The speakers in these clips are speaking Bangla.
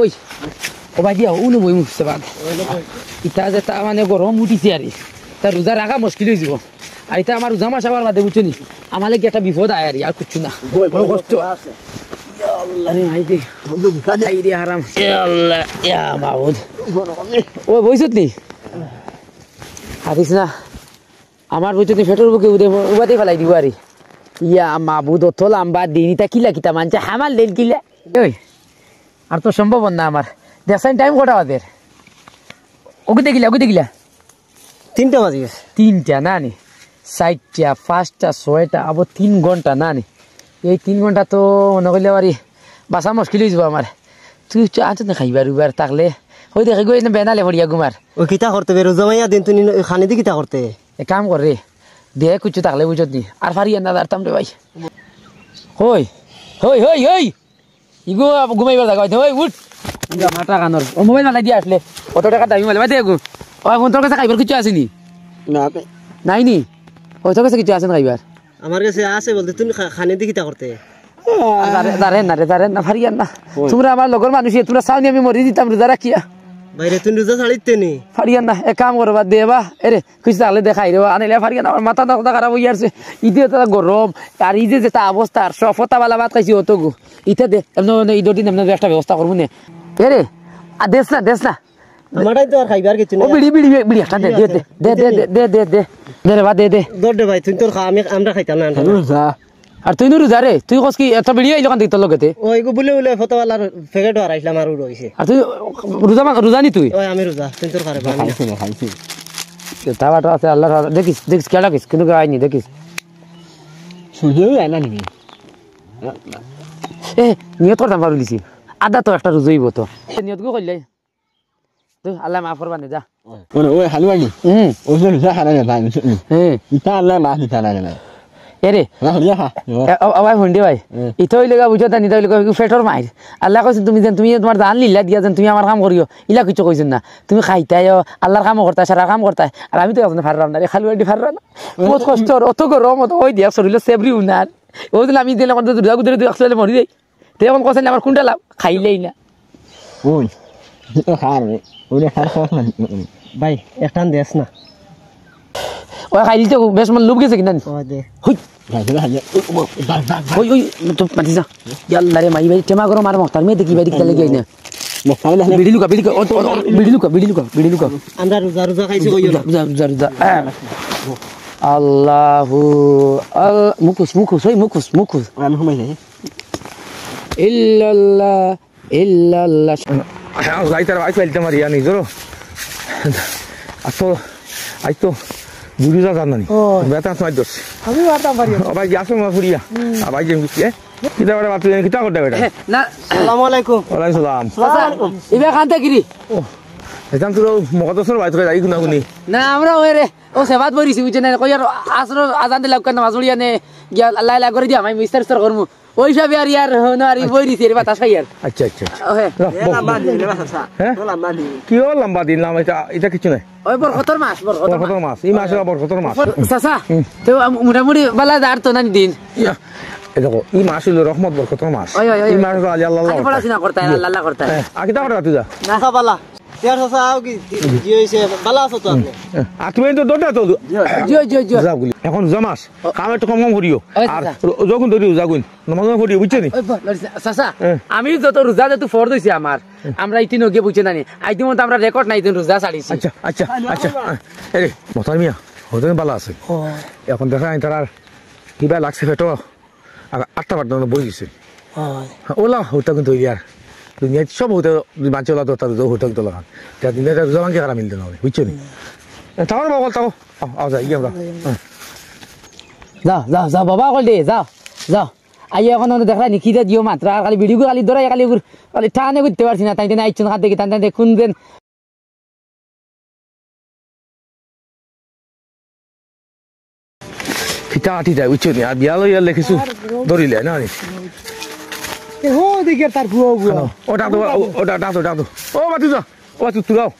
ওই ও ভাই দিয়া উনো বই মুখছে বাদ ইটা যে তা মানে গরম উঠিছে আর তা রোজা রাখা মুশকিল হয়ে যাব আর এটা আমার রোজা মাস আবার বাদে বুঝছো নি আমার লাগে একটা বিপদ আয় আর কিচ্ছু না বড় কষ্ট আল্লাহ রে ভাই দে খাই রে হারাম আল্লাহ ইয়া মাউদ ও বইছত নি হাদিস না আমার বুঝছো নি ফেটর বুকে উবাতে ফেলাই দিব আর ইয়া মাবুদ অত লম্বা দিনটা কিলা কিতা মানছে হামাল দেন কিলা ওই আর তো সম্ভব না আমার দেখছেন টাইম কটা ওদের ওকে দেখিলা 3টা বাজে গেছে 3টা না নি 4টা 5টা 6টা আবার 3 ঘন্টা না নি এই 3 ঘন্টা তো মনে করলে বাড়ি বাসা মুশকিল হয়ে যাব আমার তুই আনতে না খাইবার উবার থাকলে ওই দেখে গই না বেনালে ভরিয়া গুমার ও কিতা করতে বে রোজা মাইয়া দিন তুই খানি দি কিতা করতে এক কাম কর রে দেখ কিছু থাকলে বুঝত নি আর ফারিয়া না দারতাম রে ভাই হই হই হই হই ইগো ঘুমাইবার জায়গা হইতে ওই উঠ মাটা কানর ও মোবাইল মালাই দিয়ে আসলে কত টাকা দাবি মালে দে গো ওই ফোন তোর কাছে খাইবার কিছু আসেনি না নাই নি ওই তোর কাছে কিছু আসেন খাইবার আমার কাছে আছে বলতে তুই খানি দি কিতা করতে দাঁড়েন না ফারিয়া না তোমরা আমার লগর মানুষ তোমরা চাওনি আমি মরি দিতাম রোজা রাখিয়া বাইরে তুই রোজা ছাড়িতে নি ফারিয়া না এক কাম করবা দেবা এরে কিছু তাহলে দেখাই রে আনিলে ফারিয়া না আমার মাথা খারাপ হয়ে আসছে ইতে তো গরম আর এই যে যেটা অবস্থা আর সফতা বালা ভাত খাইছি অত গো ইতে দে এমনি ঈদের দিন এমনি একটা ব্যবস্থা করবো নে এরে আর দেশ না আমারটাই তো আর খাইবার কিছু না ও বিড়ি একটা দে রে বা দে দর দে ভাই তুই তোর খা আমরা খাইতাম না আর তুই নুরু যা রে তুই কস কি এত বিড়ি আইলো কান দিত লগতে ওই গো বলে ফটোওয়ালার প্যাকেট হারাইছিলাম আর রইছে আর তুই রোজা নি তুই ওই আমি রোজা তুই তোর খারে খাইছি তাওয়াটা আছে আল্লাহ দেখিস কেডা কিস কিন্তু আইনি দেখিস সুজেও আইনা নি এ নিয়ত করতাম পারু দিছি আদা তো একটা রোজাইব তো নিয়ত গো কইলাই তুই আল্লাহ মাফ করবা নে যা ওই হালুয়ানি ওই রোজা হারা না ভাই ইতা আল্লাহ মাফ দিতা না এরে ভাই হুন্ডি ভাই ইতো হইলেগা বুঝো তা নিতে হইলে ফেটর মাইর আল্লাহ কইছেন তুমি তোমার দান লিল্লা দিয়া যেন তুমি আমার কাম করিও ইলা কিছু কইছেন না তুমি খাইতাই আল্লাহর কামও করতাই সারা কাম করতাই আর আমি তো এখন ফাররাম না খালি বাড়ি ফাররা না বহুত কষ্ট অত গরম অত ওই দিয়া শরীরে সেবরি উনার ওই দিন আমি দিলে কথা দুর্গা গুদরে দুই আসলে মরি যাই তে এখন কইছেন আমার কোনটা লাভ খাইলেই না ওই ওরে ভাই একটান দেস না ওই খাইলি তো বেশ মন লুব গেছে কিনা ওই দে হই ওই তো পাতি যা ইয়াল্লা রে মাই ভাই টেমা গরম আর মক্তার মে দেখি ভাই দেখতে লাগি না বিড়ি লুকা আমরা রোজা খাইছি কইও রোজা আল্লাহু মুকুস আমি ঘুমাই যাই ইল্লাল্লাহ যাইতার আই ফেলতে মারি আনি জোরো আইতো বুড়িরা জানানি বেতা সময় দোষ আমি বারতাম পারি ভাই আসো মা ফুরিয়া ভাই যে বুঝছি কিটা বড় বাত কিটা করতে বেটা না আসসালামু আলাইকুম ওয়ালাইকুম সালাম ইবে খানতে গিরি এখান তো মকদসর বাইত করে যাই গুনা গুনি না আমরা ওই রে ও সেবাত বরিছি বুঝছ না কই আর আসর আজান দিলাম কেন মাছুড়িয়া নে গিয়া আল্লাহ আল্লাহ করে দিয়া আমি বিস্তার করমু ওই সব আর হনো আর বরিছি রে বাতাস খাই আর আচ্ছা ওহে লম্বা দিন রে বাসা লম্বা দিন কি ও লম্বা দিন নাম এটা কিছু নাই ওই বরকতর মাছ এই মাসে বরকতর মাছ চাচা তো মোটামুটি বালা দাঁড় তো না দিন দেখো এই মাছ হলো রহমত বরকতর মাছ এই মাছ আলি আল্লাহ পড়াশোনা করতে আল্লাহ করতে আকিটা করে তুই যা না বালা ইয়ার চাচা আও কি জি হইছে বালা আছো তো আপনি তুমি তো দোটা তো জি যাগুলি এখন জামাস কাম একটু কম করিও আর যখন ধরি যাগুন নমাজ করিও বুঝছো নি চাচা আমি যত রোজা যত ফর দইছি আমার আমরা ইতিন গিয়ে বুঝছে না নি আইতি মত আমরা রেকর্ড নাই দিন রোজা ছাড়িছি আচ্ছা আরে মতার মিয়া হতে ভালো আছে এখন দেখা নাই তার কিবা লাগছে ফেটো আর 8টা বাজে বই গেছে ওলা হতা কিন্তু ইয়ার দুনিয়া সব হতে বাঁচলা তো তার হতে তো লাগান তা দিনে রোজা ভাঙকে খারাপ মিলতে না বুঝছো নি তাও বাবা তাও যাই গিয়ে আমরা যাও বাবা কল দে যাও আই এখন দেখা নি খিদে দিও মাত্র আর খালি ভিডিও খালি ধরাই খালি টানে করতে পারছি না তাই আইছেন হাত দেখি তাই দেখুন দেন খিটা আটি যায় বুঝছো নি আর বিয়ালো ইয়ার লেখিছো ধরিলে না হো দেখে তার বুয়া ওটা ও বাতু যা ও বাতু তুলাও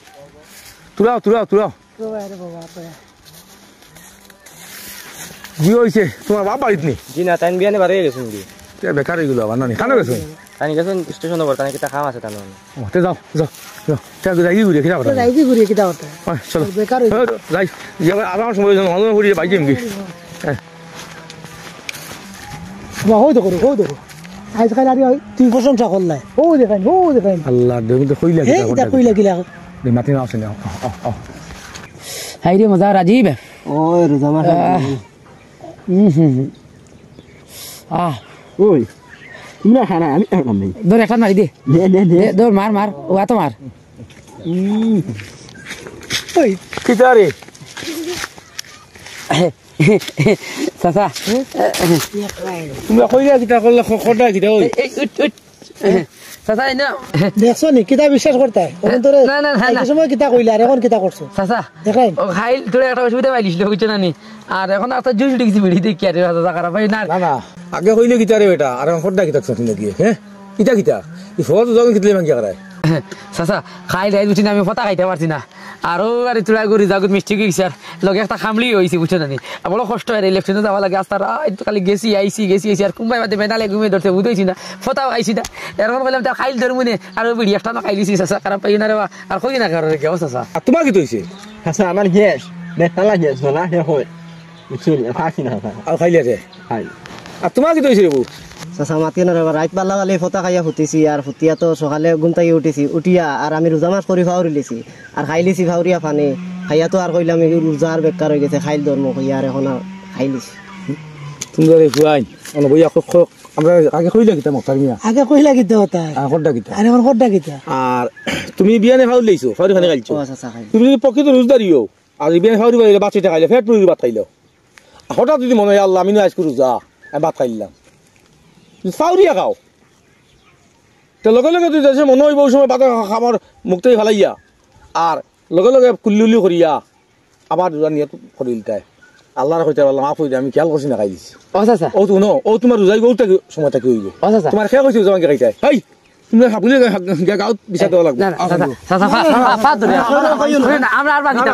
কি হয়েছে তোমার বাপ বাড়িত নি জি না তাই বিয়ানে বাড়ি গেছেন কি বেকার এগুলো আবার নানি খানো গেছো তানি গেছেন স্টেশনে বর্তানি কিতা খাম আছে তানো তে যাও যাও যাও যাও যাই ঘুরে কিনা কথা যাই কি ঘুরিয়ে কিতা করতে চলো বেকার যাই আরাম সময় মানুষ ঘুরিয়ে বাইকে এমকি হই দেখো হই দেখো আজকাল আর তুই প্রশংসা করলাই ও দেখাই আল্লাহ দেখুন কইলা এই এটা কইলা কিলা মাতি না আসেন হাই রে মজা রাজীব ওই রোজা মাস আহ ওই তুমি না খানা আমি এখন নেই ধর একটা মারি দে দে ধর মার ও এত মার ওই কিতা রে চাচা তুমি কইলা কিতা করলে খটা কিতা ওই চাচা এনে দেখছো নি কিতা বিশ্বাস করতে এখন তোরে না, না, না, না। এই সময় কিতা কইলা আর এখন কিতা করছো চাচা দেখাই ও খাইল তোর একটা অসুবিধা পাইলিস বুঝছো না নি আর এখন একটা জুস উঠে গেছি বিড়ি দেখি আর চাচা খারাপ হয় না না না আগে কইলে কিতা রে বেটা আর খটা কিতা শুনি নাকি হ্যাঁ কিতা কিতা ই ফটো যখন কিতলে মাঙ্গি করায় চাচা খাইল বুঝছি না আমি ফটা খাইতে পারছি না আরো আর তোরা গরি জাগুত মিষ্টি গেছি আর লগে একটা খামলি হয়েছি বুঝছো না নি বড় কষ্ট হয় ইলেকশনে যাওয়া লাগে আস্তার খালি গেছি আইসি আর কুম্বাই বাদে মেনালে ঘুমিয়ে ধরতে বুঝেছি না ফটাও আইসি না এরকম বললাম তা খাইল ধরবো নে আর বিড়ি একটা না খাইলিছি চাচা খারাপ পাই না রে আর কই না কারো কে চাচা আর তোমার কি হইছে হাসা আমার গ্যাস বেতালা গ্যাস না হে হয় বুঝলি ফাঁসি না আর খাইলে রে খাই আর তোমার কি হইছে রে বউ চাচা মাতি না রাত পাল্লা কালি ফটা খাইয়া ফুটিছি আর ফুটিয়া তো সকালে ঘুম থেকে উঠিছি উঠিয়া আর আমি রোজা মাছ করে ফাউরি লিছি আর খাইলিছি ফাউরিয়া ফানি খাইয়া তো আর কইলাম রোজা আর বেকার হয়ে গেছে খাইল ধর্ম কইয়া আর এখন আর খাইলিছি তুমি রে ফুয়াই অন বইয়া আমরা আগে কইলে কিতা মক্তার মিয়া আগে কইলা কিতা হতা আর খটা কিতা আর এখন কড্ডা কিতা আর তুমি বিয়ানে ফাউল লইছো ফাউরি খানে খাইছো ও চাচা খাই তুমি যদি প্রকৃত রোজদারিও আর বিয়ানে ফাউরি বাইলে বাচ্চাটা খাইলে ফেট পুরি ভাত খাইলো হঠাৎ যদি মনে হয় আল্লাহ আমি আজ করু যা আমি ভাত খাইলাম ফাউরিয়া খাও তো লগে লগে তুই যাচ্ছে মনে হইব সময় ভাত খাবার মুখতেই ফেলাইয়া আর লগে লগে কুল্লুলি করিয়া আবার রোজা নিয়ে করিল তাই আল্লাহর কইতে পারলাম মাফ হইতে আমি খেয়াল করছি না খাই দিছি ও চাচা ও তো ও তোমার রোজাই গৌটা সময় থাকি হইব ও চাচা তোমার খেয়াল করছি তোমাকে খাইতাই হাই তুমি হাবুলে গাঁত বিচার দেওয়া লাগবে না না চাচা চাচা ফা ধরে না আমরা আর বাকি না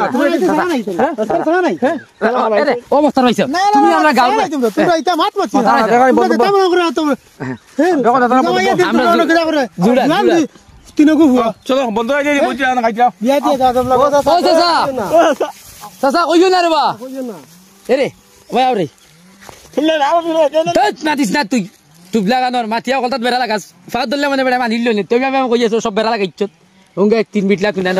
ও মস্তার হইছে তুমি আমরা গাও তোমরা এটা মাত মারছি তিনগু হুয়া চলো বন্ধ হয়ে যাই বুঝি না খাইতাও বিয়া দিয়ে দাও তোমরা ও চাচা চাচা কইও না রে বা এরে ভাই আরে না দিস না তুই টুবলা গানোর মাথিয়া কলতাত বেড়া লাগাস ফাঁক ধরলে মানে বেড়া মানিল নি তুমি আমি কই আছো সব বেড়া লাগাইছ ওঙ্গে 3 বিটলা তুই না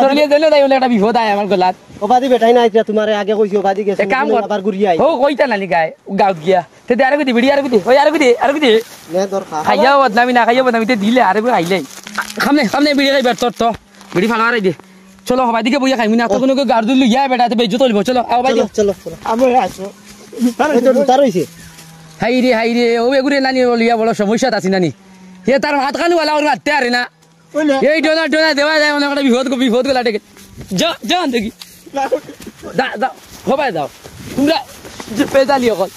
তোর লিয়ে দিলে তাই বলে একটা বিপদ আয় আমার গলাত ওবাদি বেটাই না আইতা তোমারে আগে কইছি ওবাদি গেছে এক কাম কর আবার ঘুরিয়া আই ও কইতা নানি গায় গাঁত গিয়া তে আরে কই দি বিড়ি আরে কই দি ওই আরে কই দি নে তোর খা খাইয়া বদনামি না খাইয়া বদনামি তে দিলে আরে কই আইলে সামনে বিড়ি খাইবার তোর তো বিড়ি ফালা আরে দে চলো হবাই দিকে বইয়া খাইমি না তো কোনো গাড় দিলু ইয়া বেটা তে বেজো তলব চলো আও ভাই চলো আমি আসো তার হইছে হাই রে ও এগুরে নানি লিয়া বড় সমস্যা আছে নানি হে তার হাত খালু वाला ওর মারতে আরে না এই ডোনা দেওয়া যায় মানে একটা বিপদ গলা ডেকে যা দেখি দা হবাই দাও তোমরা যে পেদালি অকল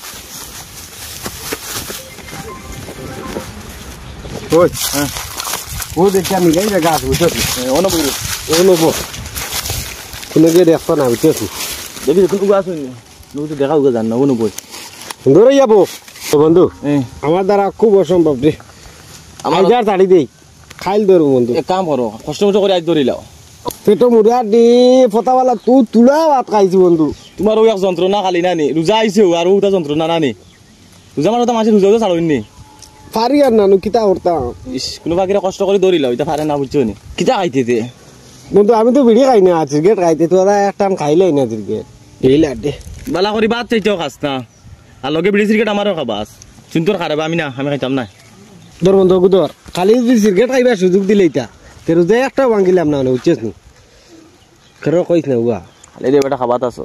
ওই ও দেখি আমি গাই না গাছ বুঝছি অনুভব কোনো গিয়ে দেখতো না বুঝছি দেখি কোন গাছ হইনি নো তো দেখা উগা জান না অনু বই সুন্দর যাবো বন্ধু আমার দ্বারা খুব অসম্ভব রে আমার যার তাড়ি দেই খাইল ধরবো বন্ধু এক কাম করো কষ্ট করে আজ ধরে লাও পেটো মুড়া দি ফটাওয়ালা তুই তুলা ভাত খাইছি বন্ধু তোমার ওই এক যন্ত্রণা খালি নানি রোজা আইছে আর ওটা যন্ত্রণা নানি রোজা মানে তো মাসে রোজা ছাড়ইনি পারি আর নানু কিতা করতাম ইস কোনো বাকিরা কষ্ট করে ধরি লাও এটা পারে না বুঝছো নি কিতা খাইতে বন্ধু আমি তো বিড়ি খাই না সিগারেট খাইতে তোরা একটা খাইলাই না সিগারেট এই লাড্ডে বালা করি বাদ চাইতেও খাস না আর লগে বিড়ি সিগারেট আমারও খাবাস চিন্তর খারাপ আমি খাইতাম না ধর বন্ধু ধর খালি যদি সিগারেট খাইবার সুযোগ দিলে এটা তে রোজা একটা ভাঙিলাম না বুঝছিস নি কেন কইস না উয়া খালি রে বেটা খাবাত আছো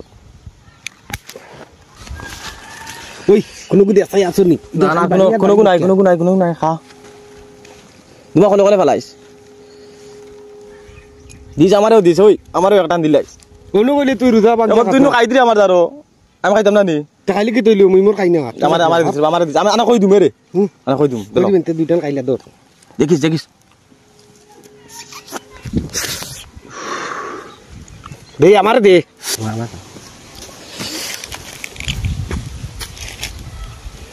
ওই কোনো গুদি আসাই আছো নি না না কোনো নাই খা দুমা কলে ফেলাইছ দিস আমারও দিস ওই আমারও একটা দিলাইছ কোনো কইলে তুই রোজা ভাঙ তুই খাই দিলি আমার দারো আমি খাইতাম না নি খালি কি তৈলি মুই মোর খাই না আমার দিস আমি কই দিম রে আমি কই দিম দুইটা খাইলা ধর দেখিস দে আমার দে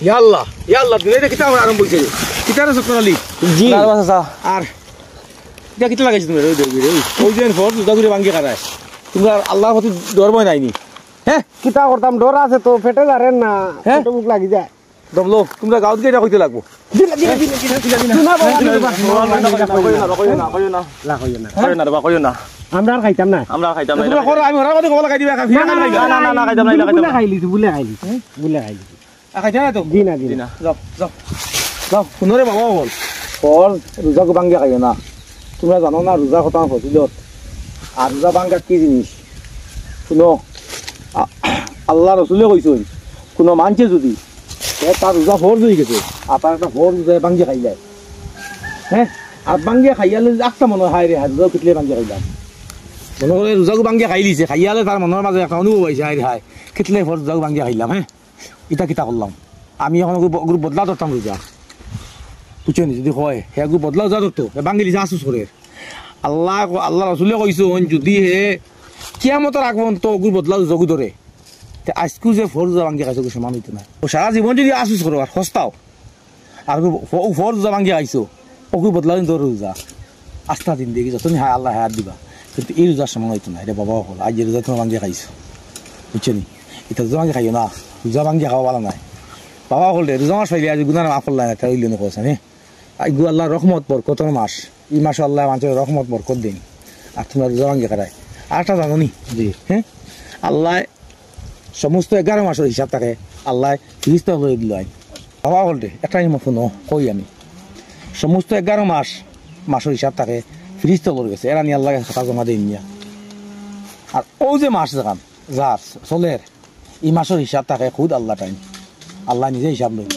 ইয়াল্লাহ দিলে দেখি তো আমার আরম্ভ হইছে কিতারে চক্কর আলি জি আর এটা কিতা লাগাইছে তুমি ওই যে ফোর দুটা করে ভাঙ্গি কাটায় তুমি আর আল্লাহর প্রতি ডর ভয় নাইনি হ্যাঁ কিতা করতাম ডর আছে তো ফেটে যারেন না হ্যাঁ? মুখ লাগি যায় দমলো তোমরা গাঁৱত গিয়ে এটা কইতে লাগবো আমরা আর খাইতাম না তোমরা করো আমি ওরা কথা কব লাগাই দিবা ফিরা বুলে খাইলিছি খাইতা না তো জি না যাও যাও যাও শুনরে বাবা বল ফল রোজাকে ভাঙ্গি খাইও না তোমরা জানো না রোজা কথা ফজিলত আর রোজা ভাঙ্গা কি জিনিস শুনো আল্লাহ রসুলে কইছেন কোনো মানছে যদি তার রোজা ফরজ হয়ে গেছে আর তার একটা ফরজ রোজা ভাঙ্গি খাইলে হ্যাঁ আর ভাঙ্গি খাইয়ালে একটা মনে হয় রে রোজা কিতলে ভাঙ্গি খাইলাম মনে করে রোজাকে ভাঙ্গি খাই লিছে খাইয়ালে তার মনের মাঝে একটা অনুভব হয়েছে হায় হায় কিতলে ফরজ রোজাকে ভাঙ্গি খাইলাম হ্যাঁ ইটা কিতা করলাম আমি এখন গ্রুপ বদলা ধরতাম রোজা বুঝছো নি যদি হয় হে গ্রুপ বদলা যা ধরতো ভাঙ্গি লিছে আসুস করে আল্লাহ রসুলে কইছেন যদি হে কিয়ামতের আগ পর্যন্ত গ্রুপ বদলা যোগ ধরে আজকু যে ফর রোজা ভাঙ্গি খাইছো সমান হইতো না সারা জীবন যদি আসুস করো আর সস্তাও আর ফর রোজা ভাঙ্গি খাইছো ওকে বদলা দিন তোর রোজা আস্থা দিন দেখি যত হ্যাঁ আল্লাহ হাত দিবা কিন্তু এই রোজার সমান হইতো না এটা বাবা হল আজ যে রোজা তোমার ভাঙ্গি খাইছো বুঝছো নি এটা রোজা ভাঙ্গি খাইও না রোজা ভাঙ্গি খাওয়া ভালো নাই বাবা হল রে রোজা মাস পাইলে আজ গুনার মাফ করলাই না তাই ইলিও কোথায় হ্যাঁ আজ গু আল্লাহ রহমত বরকত মাস এই মাসে আল্লাহ মানুষের রহমত বরকত দিন আর তোমরা রোজা ভাঙ্গি খারায় আর একটা জানো নি জি হ্যাঁ আল্লাহ সমস্ত 11 মাসের হিসাব থাকে আল্লাহ ফিরিস্তা হয়ে দিল আইন বাবা বলতে একটা শুনো কই আমি সমস্ত 11 মাসের হিসাব থাকে ফিরিস্তা করে গেছে এরা নিয়ে আল্লাহ খাতা জমা দিয়ে নিয়া আর ও যে মাস দেখান যার চলের এই মাসের হিসাব থাকে খুদ আল্লাহ টাইম আল্লাহ নিজে হিসাব লই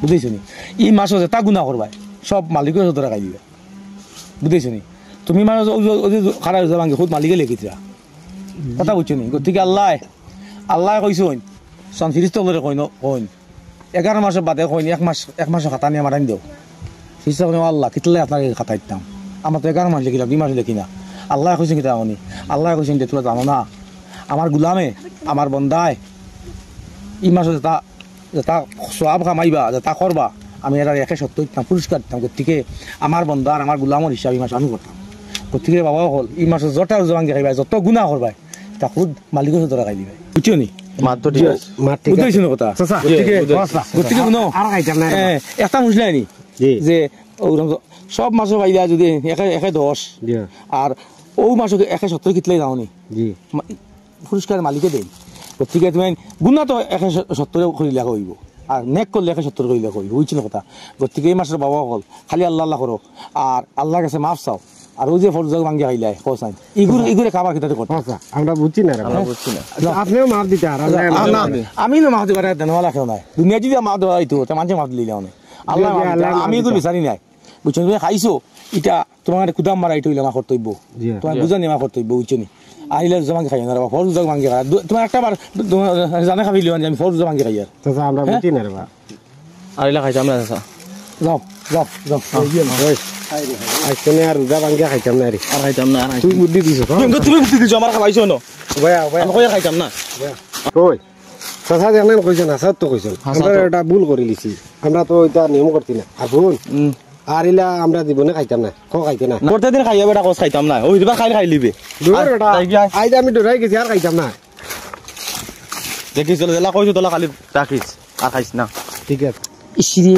বুঝেছো নি এই মাসে যেটা গুণা করবাই সব মালিকের ধরে খাই দিবে বুঝেছো নি তুমি মানে খারাপ ভাঙে খুদ মালিকে লেখিছা কথা বুঝছো নি গতিকে আল্লাহ কইসইন সন ফিরিস্ত করে কইন 11 মাসের বাদে কইন এক মাসের খাতা নিয়ে মারান দেও ফিরিস্ত কইন আল্লাহ কিতলে আপনাকে খাতা দিতাম আমার তো 11 মাস লিখিলাম 2 মাস লিখি না আল্লাহ কইছেন কিতা উনি আল্লাহ কইছেন যে তোমরা জানো না আমার গুলামে আমার বন্দায় এই মাসে যেটা সওয়াব কামাইবা যেটা করবা আমি এরা 170 দিতাম পুরস্কার দিতাম গতিকে আমার বন্দা আর আমার গুলামের হিসাব এই মাসে আমি করতাম গতিকে বাবা হল এই মাসে যত জোয়াঙ্গি খাইবা যত গুনাহ করবাই তা খুদ মালিকের ধরে খাই দিবে বুঝছো নি একটা মুসলাই নি যে সব মাসের পাইলা যদি 110 আর ও মাসে 170 কিতলে যাও নি পুরস্কার মালিকে দেয় গতিকে তুমি গুণা তো 170 করিলে হইব আর নেক করলে 170 করিলে হইব বুঝছিল কথা গতিকে এই মাসের বাবা হল খালি আল্লাহ করো আর আল্লাহর কাছে মাফ চাও আর ওই যে ফরজ ভাঙ্গি খাইলাই কোসাই ইগুরে খাবার খেতে কথা আমরা বুঝছি না আপনিও মাফ দিতে আর আমি না মাফ দিতে দেনওয়া লাগে না দুনিয়া যদি মাফ দেওয়া হইতো তা মানুষে মাফ দিলে না আল্লাহ আমি এগুলো বিচারি নাই বুঝছো তুমি খাইছো এটা তোমার কুদাম মারা এটা হইলে আমার কর্তব্য তোমার বুঝানি আমার কর্তব্য বুঝছো নি আহিলে ভাঙ্গি খাই না ফরজ ভাঙ্গি খাই তোমার একটা বার জানে খাবি লিও আমি ফরজ ভাঙ্গি খাই আর আমরা বুঝছি না আহিলে খাইতাম না যাও যাও যাও আজকে আর রোজা ভাঙ্গি খাইতাম না রে আর খাইতাম না তুই বুদ্ধি দিছো তুমি বুদ্ধি দিছো আমার খাইছো না আমি কই খাইতাম না কই চাচা জানেন কইছেন হাসাত তো কইছেন আমরা এটা ভুল করে লিছি আমরা তো এটা নিয়ম করতি না আর ভুল আর ইলা আমরা জীবনে খাইতাম না খাইতে না করতে দিন খাইয়া বেটা কস খাইতাম না ওই দিবা খাই লিবে আজ আমি ডরাই গেছি আর খাইতাম না দেখিস জেলা কইছো তোলা খালি রাখিস আর খাইস না ঠিক আছে ইসরে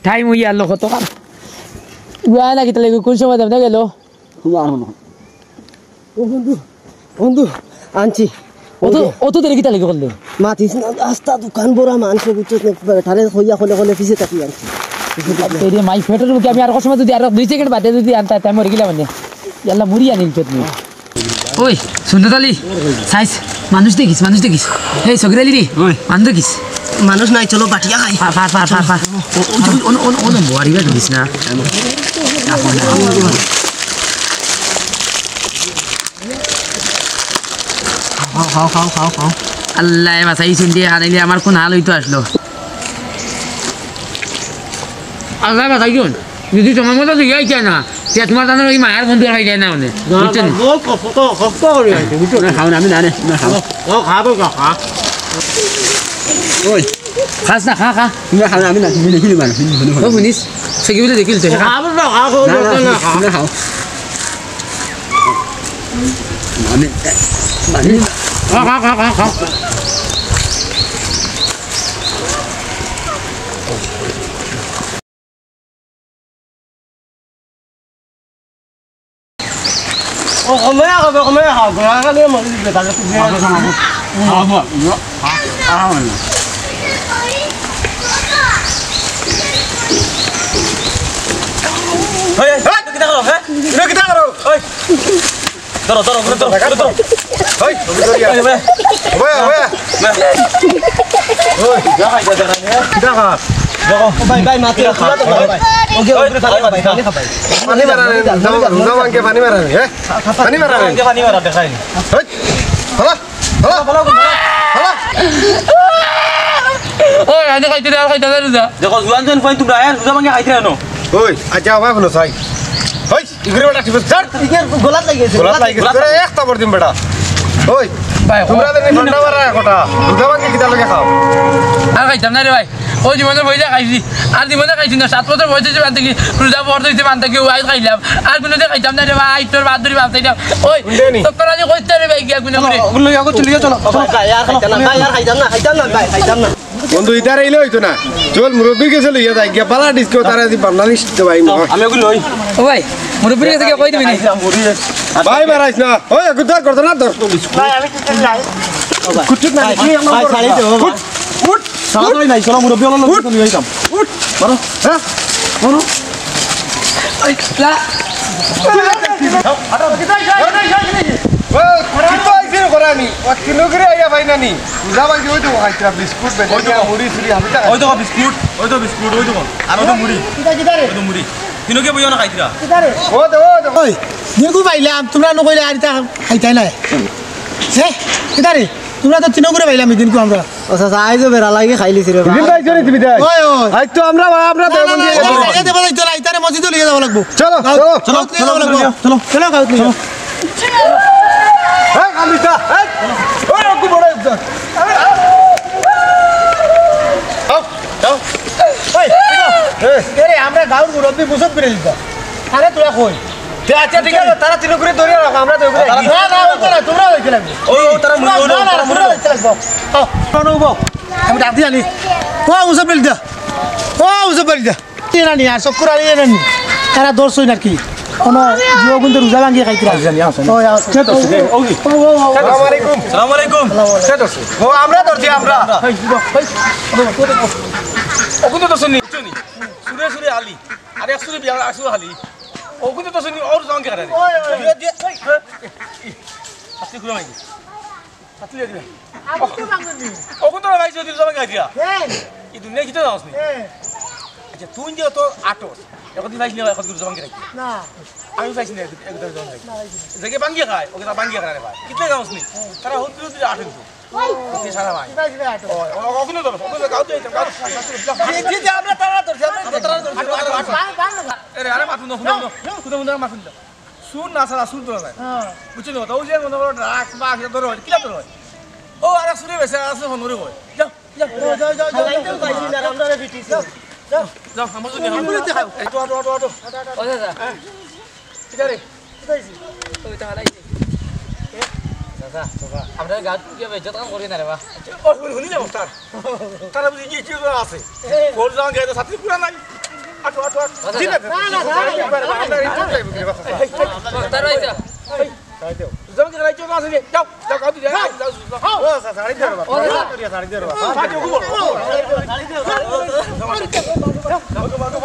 টাইম হই আলো কত কাম উয়া না কিতলে কোন সময় দাম গেল ও বন্ধু আনছি অত দেরি কিতা লাগে করলে মাতিস না আস্তা দোকান বড়া মাংস বুঝছো ঠারে হইয়া হলে পিছে তাকি আনছি তেরে মাই ফেটের মুখে আমি আর কত সময় যদি আর 2 সেকেন্ড বাদে যদি আনতা তাই মরে গেলাম মানে আল্লাহ মুড়ি আনিল তো তুমি ওই সুন্দরতালি সাইজ মানুষ দেখিস এই সগরালি রে মানুষ দেখিস মানুষ নাই চলো বাটিয়া খাই পার ও বড়িবা দিস না খাও আল্লাহ বাঁচাইছেন দিয়ে আনাইলে আমার কোন হাল হইতো আসলো আল্লাহ বাঁচাইছেন যদি তোমার মতো দিয়ে আইছে না সে তোমার জানো ওই মায়ের বন্ধু হয়ে যায় না মানে বুঝছেন খাও না আমি জানে খাবো খাস না খা খা আমি না তুমি দেখিলি মানে ও শুনিস সে কি বলে দেখিল তুই খা খা খা খা খা খা ওই আনে খাইতে দাও রুজা দেখো জুয়ান জন কই তোমরা আয়া রোজা ভাঙে খাইতে আনো ওই আচ্ছা ভাই শুনো চাই ওই ইগরে বেটা ঠিক আছে গোলাত লাগিয়েছে গোলাপ লাগিছে তোরা এক তাবর দিম বেটা ওই তোমরা দেনি ঠান্ডা মারা কোটা দুধা ভাঙে কিটা লাগে খাও আর খাইতাম না রে ভাই ওই জীবনে বইলে খাইছি আর জীবনে খাইছি না 7 বছর বয়সে যে বানতে কি রোজা বড় হইছে বানতে কি ওই খাইলাম আর কোনো খাইতাম না রে ভাই তোর বাদ ধরি বানতে দাও ওই তোর আজ কইতে রে ভাই গিয়া গুনে করে ওগুলো ইয়াগো চলিয়ে চলো বন্ধু ইতারে ইলে হইতো না চল মুরব্বির কাছে লইয়া যাই গিয়া পালা ডিসকো তারা দি বাংলাদেশ তো ভাই আমি ওগুলো লই ও ভাই মুরব্বির কাছে গিয়া কই দিবি নি ভাই মারাইস না ওই গুদার করতে না দর ভাই আমি কিছু নাই কুচুত না কি ভাই ছাড়ি তো উঠ সালাদই নাই চলো মুরব্বি হলো লোক তো লই যাম উঠ মারো হ্যাঁ বলো ওই লা কিতো আইছিস করানি ও কিলো করে আইয়া ভাই নানি বুঝা ভাই ওই তো খাইতরা বিস্কুট বেজে মুড়ি সুরি হাবি তা ওই তো বিস্কুট ওই তো আর ওই তো মুড়ি ওই তো মুড়ি তিনকে বইও না খাইতরা ও দে ওই নিকু পাইলাম তোমরা নকইলে আর তা খাইতাই নাই সে কিদারে তোমরা তো তিন করে পাইলাম দিনকু আমরা ও চাচা আইজো বেড়া লাগি খাইলিছি রে দিন ভাই চলে তুমি দেখ ওই ওই আজ তো আমরা দেবন্দি জায়গা দেব যাইতো না ইতারে মসজিদে লিয়ে যাব লাগবো চলো চলো চলো চলো চলো খাও তুমি এই কামিতা এই ওই ওকু বড় একদম আও যাও ওই এরে আমরা গাউর মুরব্বি বুঝত পেরে দিত আরে তোরা কই তে আচ্ছা ঠিক আছে তারা তিন করে ধরে রাখো আমরা তো না না ওই না তোমরা হইতে লাগবে ও তারা মুড়ি না না তোমরা হইতে লাগবে আও নব আমি ডাক দি আনি ও বুঝত পেরে দিতা ও বুঝত পেরে দিতা তেরা নি আর সকর আলি এনে নি তারা দর্শই নাকি কোনো জিও কিন্তু রোজা ভাঙিয়ে খাইতরা ও আসসালামু আলাইকুম আসসালামু আলাইকুম ও আমরা ধরছি আমরা ওগুলো তো শুনি সুরে সুরে আলি আরে সুরে বিয়া আসু আলি ওগুলো তো শুনি और जान के करे আসলে খুলে মাই আসলে দিবে ওগুলো তো ভাই যদি জমা গাইয়া এই দুনিয়া কি তো জানোস নি আচ্ছা তুই দিও তো আটো এখন দিন আইলে এখন জমা করে না আমি চাইছি না একদম জমা করে জায়গা ভাঙ্গিয়া খায় ওকে তো ভাঙ্গিয়া করে ভাই কিতলে জানোস নি তারা হচ্ছে যদি আটো কি সারা ভাই ওগুলো তো ওগুলো গাও তো গাও জি জি আমরা তারা তো আমরা তারা তো আরে আরে মাথুন শুনো মাথুন শুন না সারা শুন তো না বুঝছো না তো ওই যে মনে করো ড্রাগস বা কি ধরো কি ধরো ও আরে শুনে বেশি আছে হনরে কই যাও যাও যাও যাও লাইনটা পাইছি না আমরা বিটিছি যাও যাও আমার জন্য আমরা দেখাও এই তো আটো ও দাদা ঠিক আছে কইছি ওই তা লাইছি দাদা আমরা গাত কি হবে যত কাম করি না রে বা ও শুনি না স্যার তারা বুঝি কি আছে কোন জায়গা গেছে ছাত্রী পুরা নাই আটো ঠিক আছে না না আমরা রিপোর্ট চাইব কি বাবা তার হইছে জমা করে রাইছো না আছে যাও যাও গাও দি যাও ও সাড়ে দেড় বাবা সাড়ে দেড় বাবা সাথে ওকে বলো